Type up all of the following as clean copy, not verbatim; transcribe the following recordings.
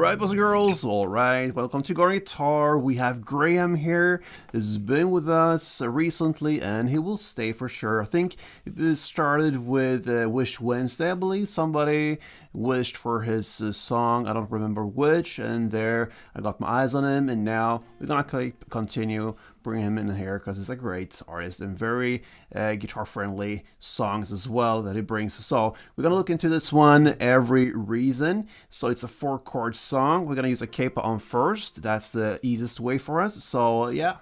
Alright, boys and girls, alright, welcome to Guitar Guitar. We have Graham here. He's been with us recently and he will stay for sure. I think it started with Wish Wednesday, I believe. Somebody wished for his song, I don't remember which, and there I got my eyes on him, and now we're gonna continue bring him in here because he's a great artist and very guitar friendly songs as well that he brings. So we're gonna look into this one, Every Reason. So it's a 4-chord song. We're gonna use a capo on first. That's the easiest way for us. So yeah,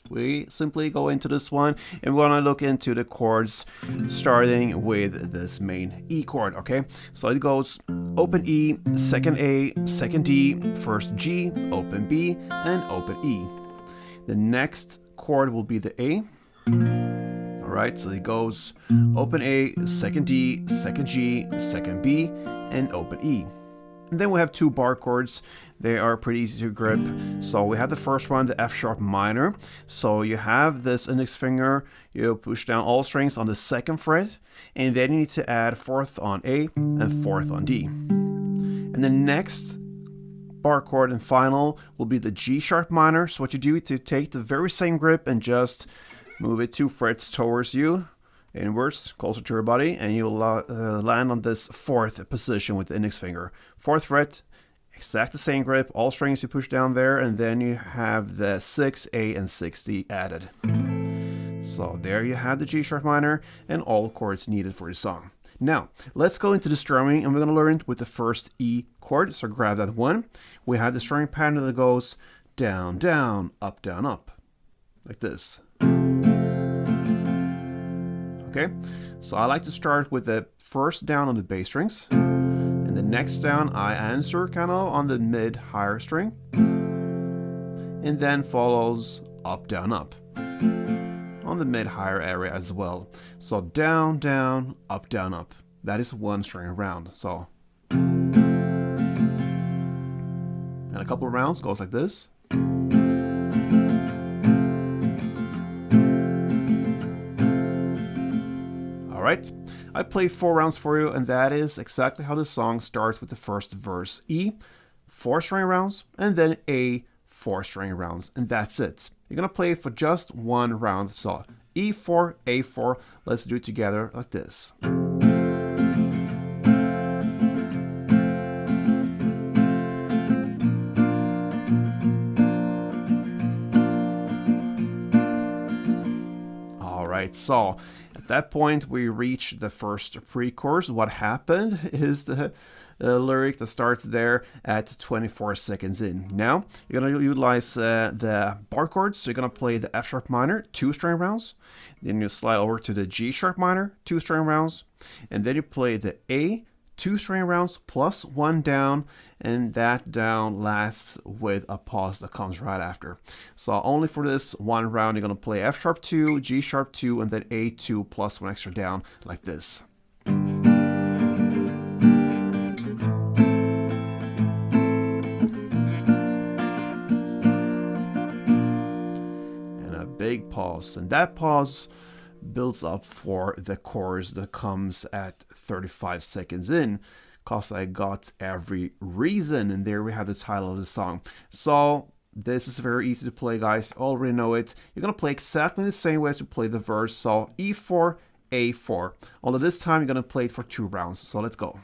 we simply go into this one and we're gonna look into the chords starting with this main E chord. Okay, so it goes open E, second A, second D, first G, open B, and open E. The next chord will be the A. Alright, so it goes open A, second D, second G, second B, and open E. And then we have 2 bar chords. They are pretty easy to grip. So we have the first one, the F sharp minor. So you have this index finger, you push down all strings on the 2nd fret, and then you need to add 4th on A and 4th on D. And the next bar chord and final will be the G sharp minor. So what you do is to take the very same grip and just move it 2 frets towards you, inwards, closer to your body, and you'll land on this 4th position with the index finger. 4th fret, exact the same grip, all strings you push down there, and then you have the 6A and 6D added. So there you have the G sharp minor and all chords needed for the song. Now, let's go into the strumming, and we're going to learn with the first E chord. So grab that one. We have the strumming pattern that goes down, down, up, like this. Okay, so I like to start with the first down on the bass strings, and the next down I answer kind of on the mid higher string, and then follows up, down, up on the mid higher area as well. So down, down, up, down, up. That is one string around. So, and a couple of rounds goes like this. Alright, I played 4 rounds for you, and that is exactly how the song starts with the first verse. E, 4 string rounds, and then A, 4 string rounds, and that's it. You're gonna play it for just 1 round. So E4, A4, let's do it together like this. Alright, so at that point we reach the first pre-chorus. What happened is the lyric that starts there at 24 seconds in. Now you're going to utilize the bar chords. So you're going to play the F sharp minor, 2 string rounds. Then you slide over to the G sharp minor, 2 string rounds. And then you play the A, 2 string rounds plus 1 down, and that down lasts with a pause that comes right after. So only for this 1 round you're going to play F sharp 2, G sharp 2, and then A2 plus 1 extra down like this. Big pause, and that pause builds up for the chorus that comes at 35 seconds in, cause I got Every Reason, and there we have the title of the song. So this is very easy to play, guys. You already know it. You're gonna play exactly the same way as you play the verse. So E4, A4. Although this time you're gonna play it for 2 rounds. So let's go.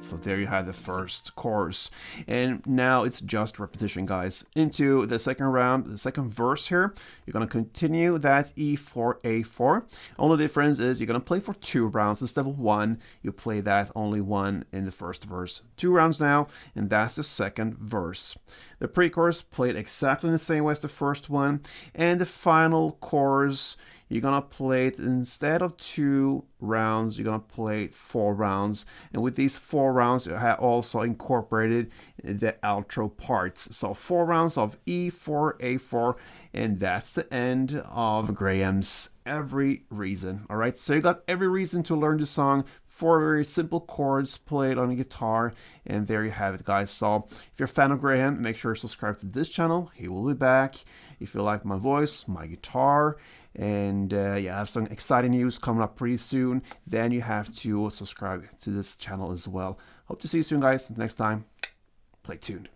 So there you have the first chorus, and now it's just repetition, guys. Into the second round, the second verse here, you're going to continue that E4, A4. Only difference is you're going to play for 2 rounds instead of 1. You play that only 1 in the first verse. 2 rounds now, and that's the second verse. The pre-chorus played exactly the same way as the first one, and the final chorus you're gonna play it instead of 2 rounds, you're gonna play 4 rounds. And with these 4 rounds, you have also incorporated the outro parts. So 4 rounds of E4, A4, and that's the end of Graham's Every Reason. All right, so you got every reason to learn the song. 4 very simple chords played on a guitar, and there you have it, guys. So if you're a fan of Graham, make sure to subscribe to this channel. He will be back. If you like my voice, my guitar, and yeah, I have some exciting news coming up pretty soon, then you have to subscribe to this channel as well. Hope to see you soon, guys. Next time, play tuned.